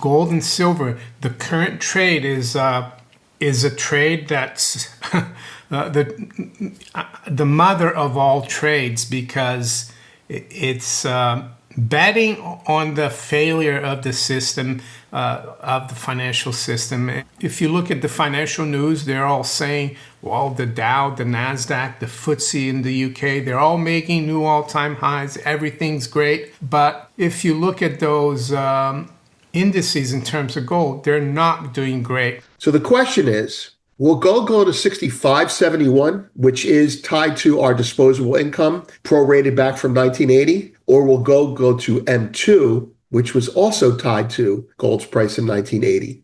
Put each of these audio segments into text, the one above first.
gold and silver, the current trade is a trade that's the mother of all trades, because it's betting on the failure of the system, of the financial system. If you look at the financial news, they're all saying, well, the Dow, the Nasdaq, the FTSE in the UK, they're all making new all-time highs. Everything's great. But if you look at those indices in terms of gold, they're not doing great. So the question is, will gold go to 65.71, which is tied to our disposable income, prorated back from 1980? Or will gold go to M2, which was also tied to gold's price in 1980?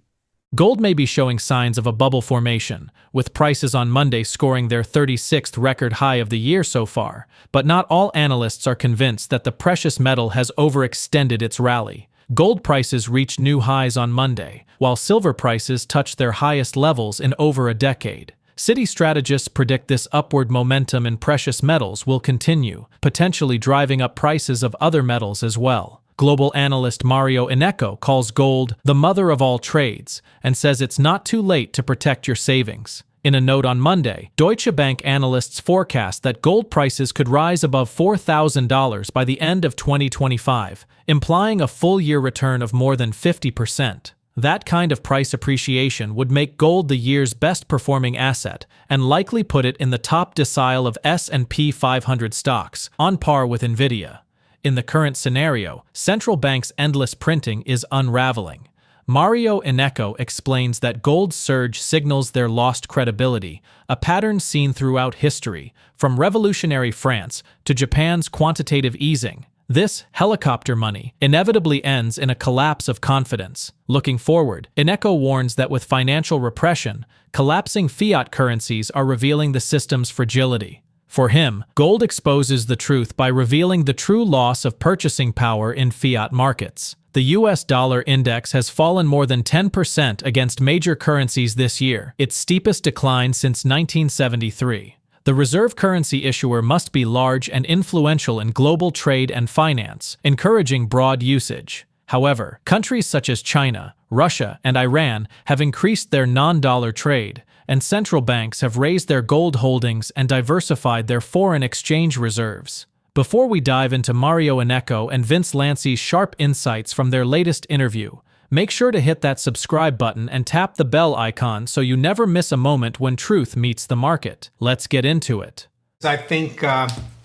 Gold may be showing signs of a bubble formation, with prices on Monday scoring their 36th record high of the year so far, but not all analysts are convinced that the precious metal has overextended its rally. Gold prices reached new highs on Monday, while silver prices touched their highest levels in over a decade. Citi strategists predict this upward momentum in precious metals will continue, potentially driving up prices of other metals as well. Global analyst Mario Innecco calls gold the mother of all trades and says it's not too late to protect your savings. In a note on Monday, Deutsche Bank analysts forecast that gold prices could rise above $4,000 by the end of 2025, implying a full-year return of more than 50%. That kind of price appreciation would make gold the year's best-performing asset and likely put it in the top decile of S&P 500 stocks, on par with Nvidia. In the current scenario, central banks' endless printing is unraveling. Mario Innecco explains that gold's surge signals their lost credibility, a pattern seen throughout history, from revolutionary France to Japan's quantitative easing. This helicopter money inevitably ends in a collapse of confidence. Looking forward, Innecco warns that with financial repression, collapsing fiat currencies are revealing the system's fragility. For him, gold exposes the truth by revealing the true loss of purchasing power in fiat markets. The US dollar index has fallen more than 10% against major currencies this year, its steepest decline since 1973. The reserve currency issuer must be large and influential in global trade and finance, encouraging broad usage. However, countries such as China, Russia, and Iran have increased their non-dollar trade, and central banks have raised their gold holdings and diversified their foreign exchange reserves. Before we dive into Mario Innecco and VinceLanci's sharp insights from their latest interview, make sure to hit that subscribe button and tap the bell icon so you never miss a moment when truth meets the market. Let's get into it. I think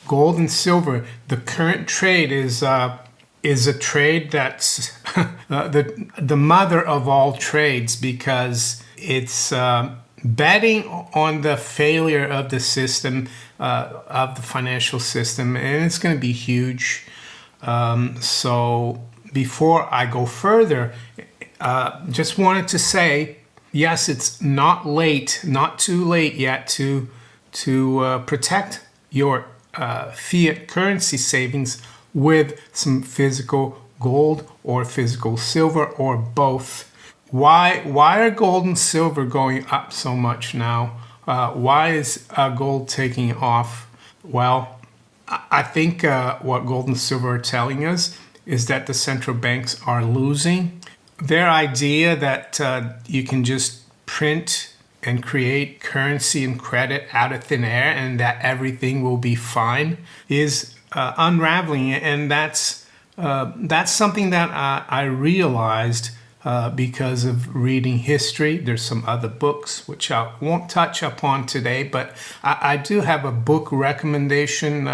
gold and silver, the current trade is a trade that's the mother of all trades, because it's betting on the failure of the system, of the financial system, and it's going to be huge. So before I go further, just wanted to say, yes, it's not too late yet to protect your fiat currency savings with some physical gold or physical silver or both. Why are gold and silver going up so much now? Why is gold taking off? Well, I think what gold and silver are telling us is that the central banks are losing. Their idea that you can just print and create currency and credit out of thin air and that everything will be fine is unraveling. And that's something that I realized because of reading history. There's some other books which I won't touch upon today, but I do have a book recommendation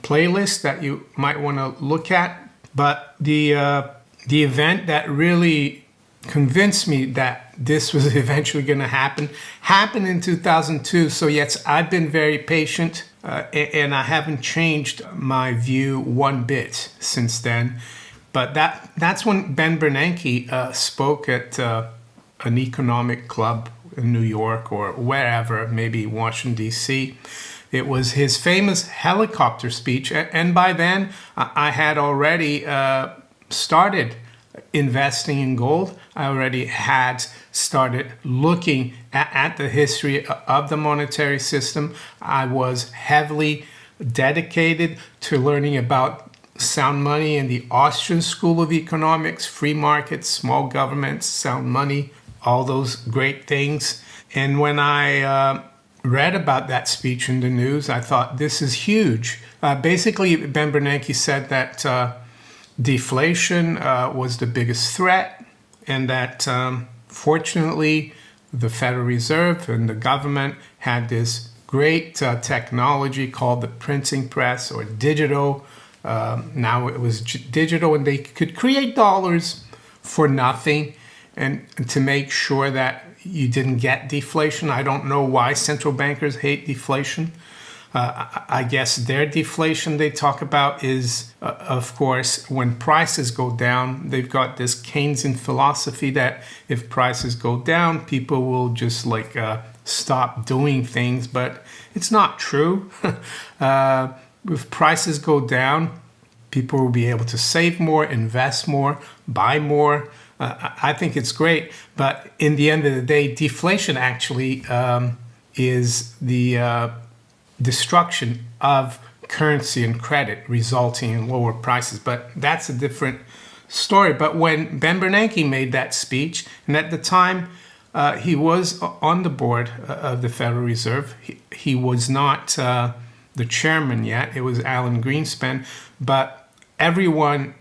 playlist that you might want to look at. But the event that really convinced me that this was eventually going to happened in 2002. So yes, I've been very patient, and I haven't changed my view one bit since then. But that's when Ben Bernanke spoke at an economic club in New York or wherever, maybe Washington, D.C. It was his famous helicopter speech. And by then, I had already started investing in gold. I already had started looking at the history of the monetary system. I was heavily dedicated to learning about sound money in the Austrian School of Economics, free markets, small governments, sound money, all those great things. And when I read about that speech in the news, I thought, this is huge. Basically, Ben Bernanke said that deflation was the biggest threat, and that fortunately the Federal Reserve and the government had this great technology called the printing press, or digital. Now it was digital, and they could create dollars for nothing, and to make sure that you didn't get deflation. I don't know why central bankers hate deflation. I guess their deflation they talk about is, of course, when prices go down. They've got this Keynesian philosophy that if prices go down, people will just stop doing things. But it's not true. If prices go down, people will be able to save more, invest more, buy more. I think it's great. But in the end of the day, deflation actually is the destruction of currency and credit, resulting in lower prices. But that's a different story. But when Ben Bernanke made that speech, and at the time he was on the board of the Federal Reserve, he was not the chairman yet. It was Alan Greenspan. But everyone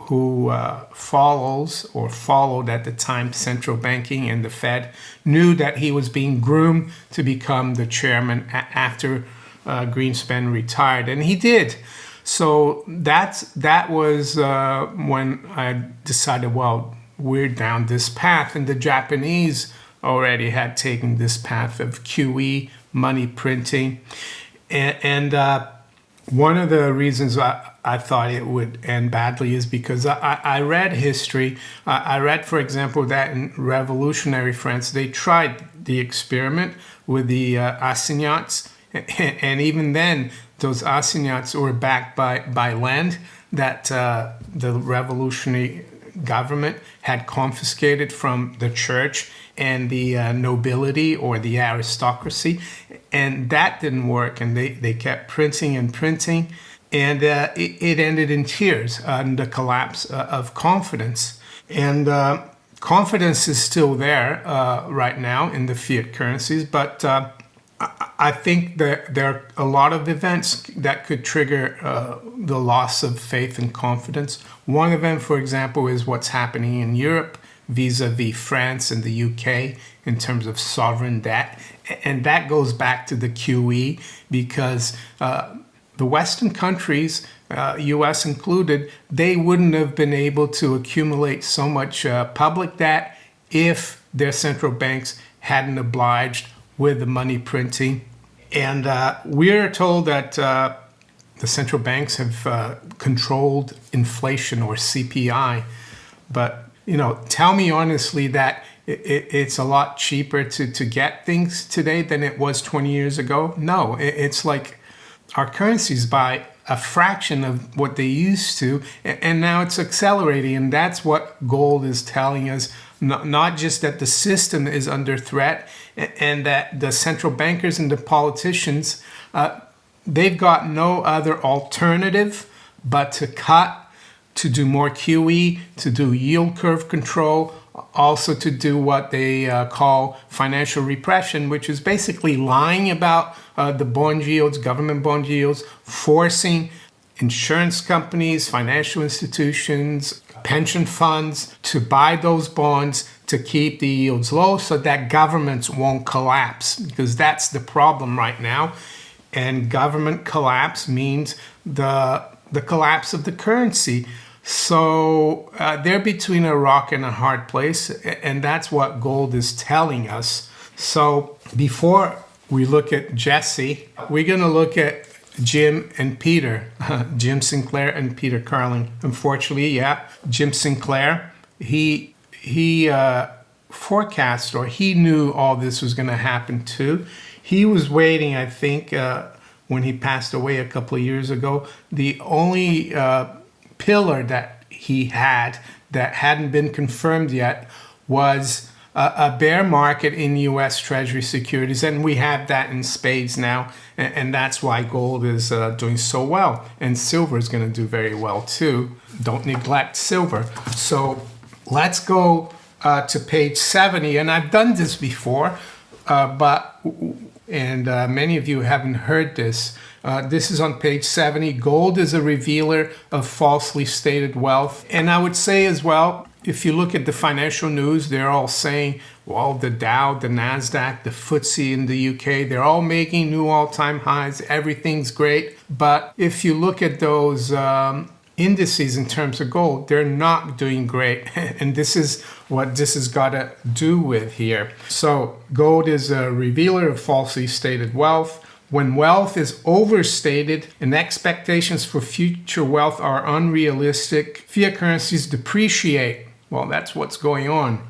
who follows or followed at the time central banking and the Fed knew that he was being groomed to become the chairman after Greenspan retired, and he did. So that was when I decided, well, we're down this path, and the Japanese already had taken this path of QE, money printing, and one of the reasons I thought it would end badly is because I read history. I read, for example, that in revolutionary France, they tried the experiment with the assignats. And even then, those assignats were backed by land that the revolutionary government had confiscated from the church and the nobility or the aristocracy. And that didn't work. And they kept printing and printing. And it ended in tears and the collapse of confidence. And confidence is still there right now in the fiat currencies, but I think that there are a lot of events that could trigger the loss of faith and confidence. One event, for example, is what's happening in Europe vis-a-vis France and the UK in terms of sovereign debt. And that goes back to the QE because the Western countries, US included, they wouldn't have been able to accumulate so much public debt if their central banks hadn't obliged with the money printing. And we're told that the central banks have controlled inflation, or CPI. But, tell me honestly that it's a lot cheaper to get things today than it was 20 years ago. No, it's like our currencies by a fraction of what they used to, and now it's accelerating. And that's what gold is telling us. Not just that the system is under threat and that the central bankers and the politicians, they've got no other alternative but to cut, to do more QE, to do yield curve control, also to do what they call financial repression, which is basically lying about the bond yields, government bond yields, forcing insurance companies, financial institutions, pension funds to buy those bonds to keep the yields low so that governments won't collapse, because that's the problem right now. And government collapse means the collapse of the currency. So they're between a rock and a hard place, and that's what gold is telling us. So before we look at Jesse, we're going to look at Jim and Peter, Jim Sinclair and Peter Carlin. Unfortunately, Jim Sinclair, he forecast, or he knew all this was going to happen too. He was waiting, I think, when he passed away a couple of years ago. The only pillar that he had that hadn't been confirmed yet was a bear market in U.S. Treasury securities, and we have that in spades now, and that's why gold is doing so well, and silver is going to do very well too. Don't neglect silver. So let's go to page 70, and I've done this before, but many of you haven't heard this. This is on page 70. Gold is a revealer of falsely stated wealth. And I would say as well, if you look at the financial news, they're all saying, well, the Dow, the NASDAQ, the FTSE in the UK, they're all making new all-time highs. Everything's great. But if you look at those indices in terms of gold, they're not doing great. And this is what this has got to do with here. So gold is a revealer of falsely stated wealth. When wealth is overstated and expectations for future wealth are unrealistic, fiat currencies depreciate. Well, that's what's going on.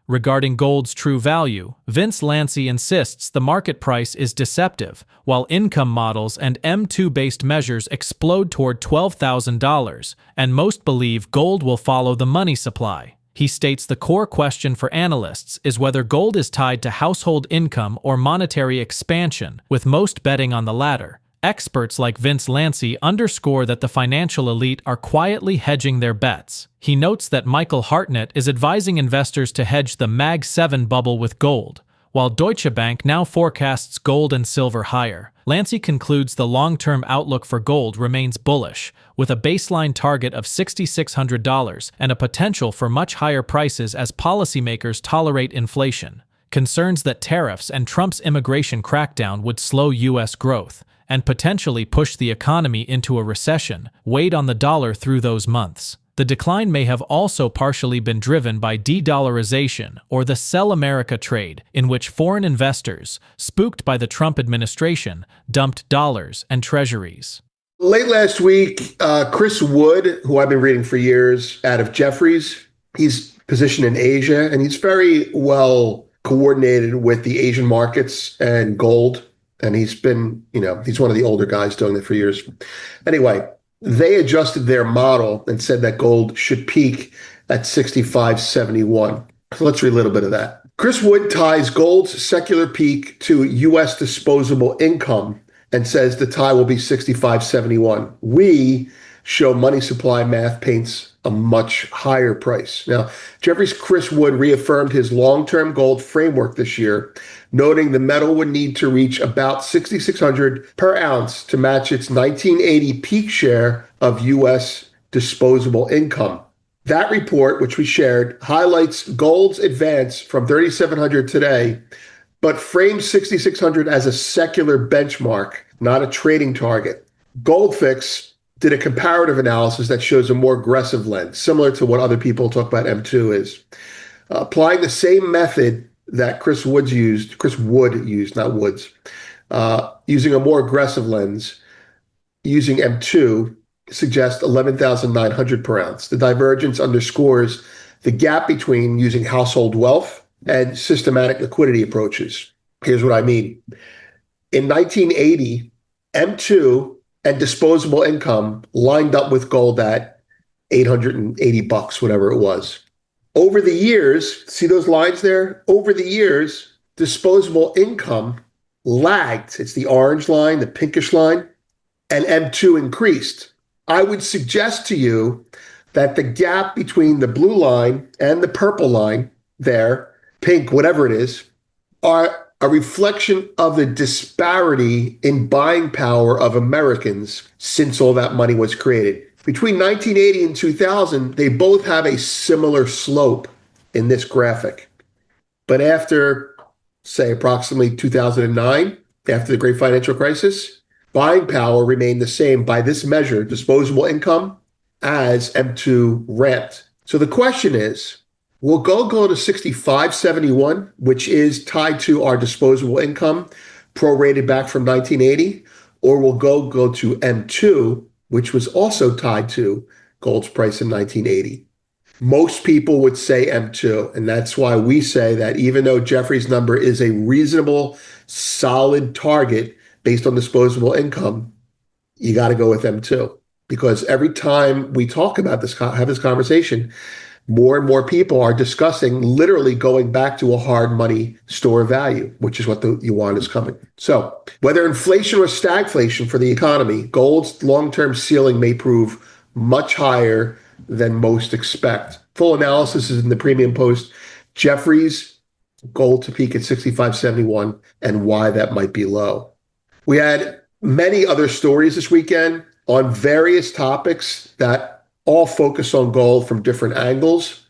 Regarding gold's true value, VinceLanci insists the market price is deceptive, while income models and M2-based measures explode toward $12,000, and most believe gold will follow the money supply. He states the core question for analysts is whether gold is tied to household income or monetary expansion, with most betting on the latter. Experts like VinceLanci underscore that the financial elite are quietly hedging their bets. He notes that Michael Hartnett is advising investors to hedge the Mag 7 bubble with gold, while Deutsche Bank now forecasts gold and silver higher. Lanci concludes the long-term outlook for gold remains bullish, with a baseline target of $6,600 and a potential for much higher prices as policymakers tolerate inflation. Concerns that tariffs and Trump's immigration crackdown would slow U.S. growth and potentially push the economy into a recession weighed on the dollar through those months. The decline may have also partially been driven by de-dollarization or the Sell America trade, in which foreign investors, spooked by the Trump administration, dumped dollars and treasuries. Late last week, Chris Wood, who I've been reading for years out of Jefferies, he's positioned in Asia, and he's very well coordinated with the Asian markets and gold. And he's been, he's one of the older guys doing it for years. Anyway, they adjusted their model and said that gold should peak at 65.71. So let's read a little bit of that. Chris Wood ties gold's secular peak to U.S. disposable income and says the tie will be 65.71. We show money supply math paints a much higher price. Now, Jefferies' Chris Wood reaffirmed his long-term gold framework this year, noting the metal would need to reach about 6,600 per ounce to match its 1980 peak share of U.S. disposable income. That report, which we shared, highlights gold's advance from 3,700 today, but frames 6,600 as a secular benchmark, not a trading target. Goldfix did a comparative analysis that shows a more aggressive lens, similar to what other people talk about M2 is. Applying the same method that Chris Wood used, not Woods, using a more aggressive lens, using M2, suggests 11,900 per ounce. The divergence underscores the gap between using household wealth and systematic liquidity approaches. Here's what I mean. In 1980, M2 and disposable income lined up with gold at $880, whatever it was. Over the years, see those lines there? Over the years, disposable income lagged. It's the orange line, the pinkish line, and M2 increased. I would suggest to you that the gap between the blue line and the purple line there, pink, whatever it is, are a reflection of the disparity in buying power of Americans since all that money was created. Between 1980 and 2000, they both have a similar slope in this graphic. But after, say, approximately 2009, after the Great Financial Crisis, buying power remained the same by this measure, disposable income, as M2 ramped. So the question is, will gold go to 65.71, which is tied to our disposable income, prorated back from 1980, or will gold go to M2, which was also tied to gold's price in 1980? Most people would say M2, and that's why we say that even though Jefferies' number is a reasonable, solid target based on disposable income, you got to go with M2. Because every time we talk about this, have this conversation, more and more people are discussing literally going back to a hard money store value, which is what the yuan is coming. So whether inflation or stagflation for the economy, gold's long-term ceiling may prove much higher than most expect. Full analysis is in the premium post. Jeffries, gold to peak at 65.71 and why that might be low. We had many other stories this weekend on various topics that all focus on gold from different angles.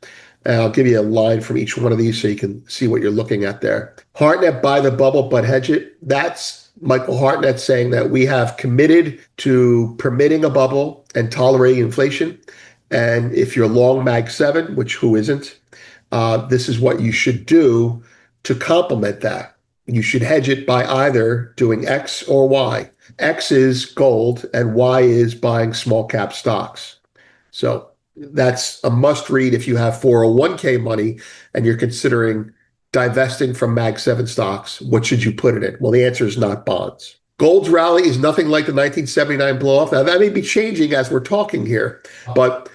And I'll give you a line from each one of these so you can see what you're looking at there. Hartnett, buy the bubble, but hedge it. That's Michael Hartnett saying that we have committed to permitting a bubble and tolerating inflation. And if you're long Mag 7, which who isn't, this is what you should do to complement that. You should hedge it by either doing X or Y. X is gold and Y is buying small cap stocks. So that's a must read if you have 401k money and you're considering divesting from Mag 7 stocks. What should you put it in? Well, the answer is not bonds. Gold's rally is nothing like the 1979 blow-off. Now, that may be changing as we're talking here, but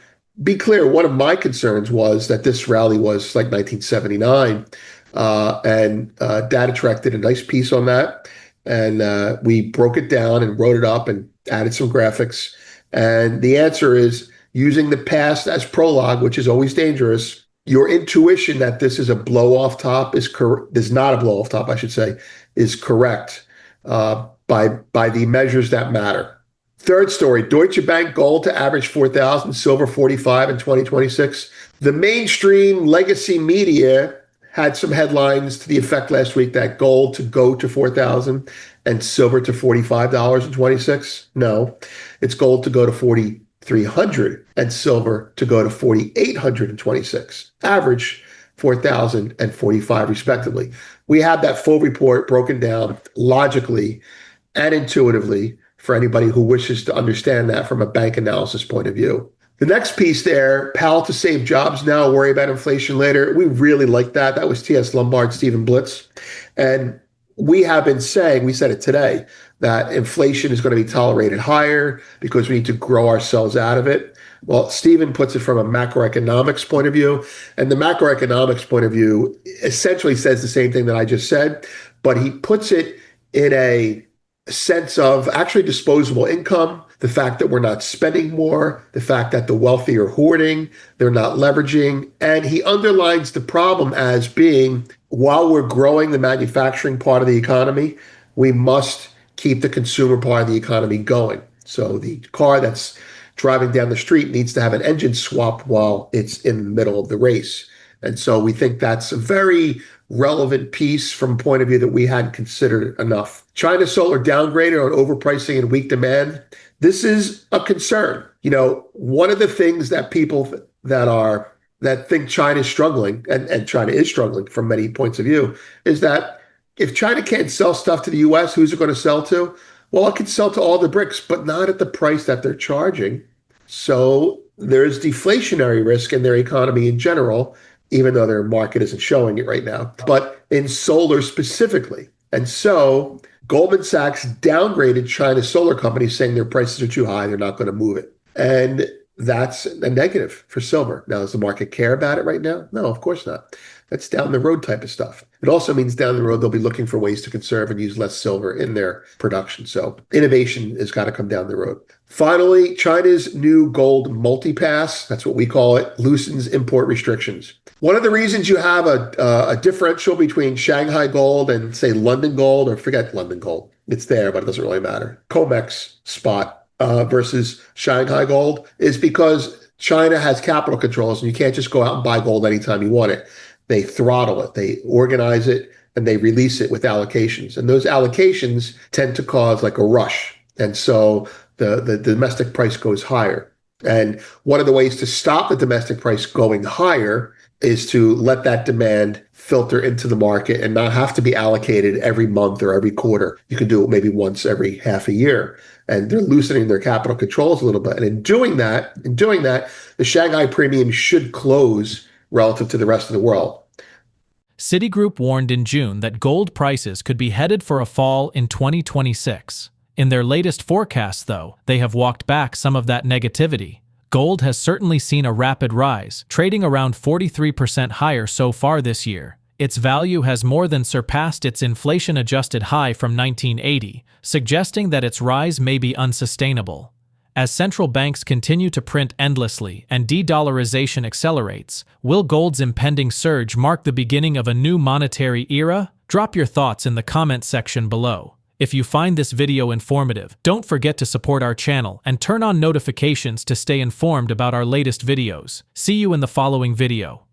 be clear, one of my concerns was that this rally was like 1979, and DataTrek did a nice piece on that, and we broke it down and wrote it up and added some graphics, and the answer is using the past as prologue, which is always dangerous. Your intuition that this is a blow-off top is not a blow-off top, I should say, is correct by the measures that matter. Third story, Deutsche Bank gold to average 4,000, silver 45 in 2026. The mainstream legacy media had some headlines to the effect last week that gold to go to 4,000 and silver to $45 in 26. No, it's gold to go to 4,300 and silver to go to 4,800 in 26. Average 4,000 and 45 respectively. We have that full report broken down logically and intuitively for anybody who wishes to understand that from a bank analysis point of view. The next piece there, Powell to save jobs now, worry about inflation later. We really like that. That was T.S. Lombard, Stephen Blitz. And we have been saying, we said it today, that inflation is going to be tolerated higher because we need to grow ourselves out of it. Well, Stephen puts it from a macroeconomics point of view. And the macroeconomics point of view essentially says the same thing that I just said, but he puts it in a sense of actually disposable income, the fact that we're not spending more, the fact that the wealthy are hoarding, they're not leveraging. And he underlines the problem as being, while we're growing the manufacturing part of the economy, we must keep the consumer part of the economy going. So the car that's driving down the street needs to have an engine swap while it's in the middle of the race. And so we think that's a very relevant piece from a point of view that we hadn't considered enough. China solar downgraded on overpricing and weak demand. This is a concern. You know, one of the things that people that think China is struggling, and China is struggling from many points of view, is that if China can't sell stuff to the US, who's it going to sell to? Well, it can sell to all the BRICS, but not at the price that they're charging. So there's deflationary risk in their economy in general, even though their market isn't showing it right now, but in solar specifically. And so Goldman Sachs downgraded China's solar companies, saying their prices are too high, they're not going to move it. And that's a negative for silver. Now, does the market care about it right now? No, of course not. That's down the road type of stuff. It also means down the road, they'll be looking for ways to conserve and use less silver in their production. So innovation has got to come down the road. Finally, China's new gold multipass, that's what we call it, loosens import restrictions. One of the reasons you have a differential between Shanghai gold and, say, London gold, or forget London gold, it's there, but it doesn't really matter, COMEX spot versus Shanghai gold, is because China has capital controls and you can't just go out and buy gold anytime you want it. They throttle it, they organize it, and they release it with allocations. And those allocations tend to cause like a rush. And so the domestic price goes higher. And one of the ways to stop the domestic price going higher is to let that demand filter into the market and not have to be allocated every month or every quarter. You can do it maybe once every half a year. And they're loosening their capital controls a little bit. And in doing that, the Shanghai premium should close relative to the rest of the world. Citigroup warned in June that gold prices could be headed for a fall in 2026. In their latest forecast, though, they have walked back some of that negativity. Gold has certainly seen a rapid rise, trading around 43% higher so far this year. Its value has more than surpassed its inflation-adjusted high from 1980, suggesting that its rise may be unsustainable. As central banks continue to print endlessly and de-dollarization accelerates, will gold's impending surge mark the beginning of a new monetary era? Drop your thoughts in the comment section below. If you find this video informative, don't forget to support our channel and turn on notifications to stay informed about our latest videos. See you in the following video.